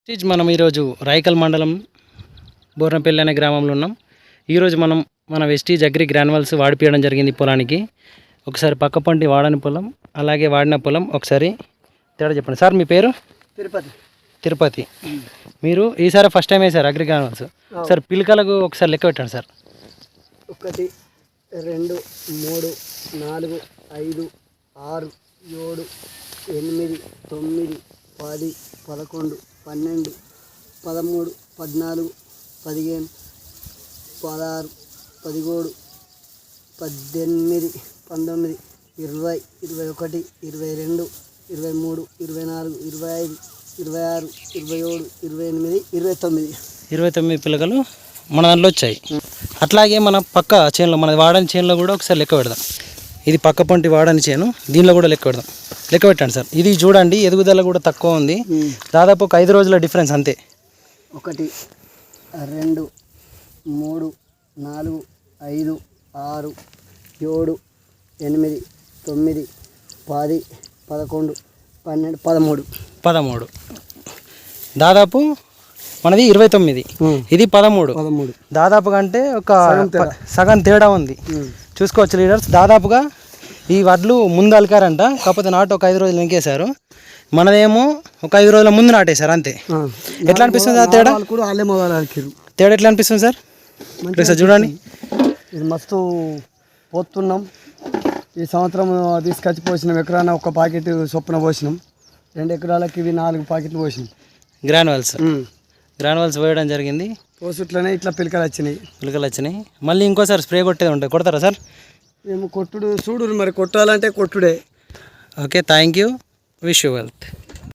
మనం ఈరోజు రాయకల్ మండలం బోర్నపల్లి అనే గ్రామంలో ఉన్నాం. ఈరోజు మనం మన వెస్టీజ్ అగ్రి గ్రాన్యువల్స్ వాడిపోయడం జరిగింది పొలానికి. ఒకసారి పక్క పంటి వాడని పొలం అలాగే వాడిన పొలం ఒకసారి తేడా చెప్పండి సార్. మీ పేరు? తిరుపతి. మీరు ఈసారి ఫస్ట్ టైం వేసారు అగ్రి గ్రాన్యువల్స్ సార్. పిలకలకు ఒకసారి లెక్క పెట్టండి సార్. 1 2 3 4 5 6 7 8 9 10 11 12 13 14 15 16 17 18 19 20 21 22 23 24 25 26 27 28 29 పిలకలు మన దాంట్లో వచ్చాయి. అట్లాగే మన పక్క చేనులో మన వాడని చేనులో కూడా ఒకసారి లెక్క పెడదాం. ఇది పక్క పంటి వాడని చేను, దీనిలో కూడా లెక్క పెడదాం. లెక్క పెట్టండి సార్. ఇది చూడండి ఎదుగుదల కూడా తక్కువ ఉంది. దాదాపు ఒక 5 రోజుల డిఫరెన్స్ అంతే. 1 2 3 4 5 6 7 8 9 10 11 12 13 దాదాపు మనది 29, ఇది 13. దాదాపుగా అంటే ఒక సగం తేడా ఉంది. చూసుకోవచ్చు లీడర్స్. దాదాపుగా ఈ వడ్లు ముందు అలికారంట, కాకపోతే నాటు ఒక 5 రోజులు వెనకేశారు. మనదేమో ఒక 5 రోజుల ముందు నాటేశారు అంతే. ఎట్లా అనిపిస్తుంది సార్ తేడా? తేడా ఎట్లా అనిపిస్తుంది సార్? సార్ చూడండి, ఇది మస్తు పోతున్నాం. ఈ సంవత్సరం తీసుకొచ్చి పోసినాం. ఎకరాన 1 ప్యాకెట్ చొప్పున పోసినాం. 2 ఎకరాలకి ఇవి 4 ప్యాకెట్లు పోసినాం. గ్రాన్యువల్స్ వేయడం జరిగింది. పోసుట్లోనే ఇట్లా పిలకలు వచ్చినాయి. మళ్ళీ ఇంకోసారి స్ప్రే కొట్టేది ఉంటుంది. కొడతారా సార్? మేము కొట్టుడు చూడు, మరి కొట్టాలంటే కొట్టుడే. Okay, thank you. Wish you wealth.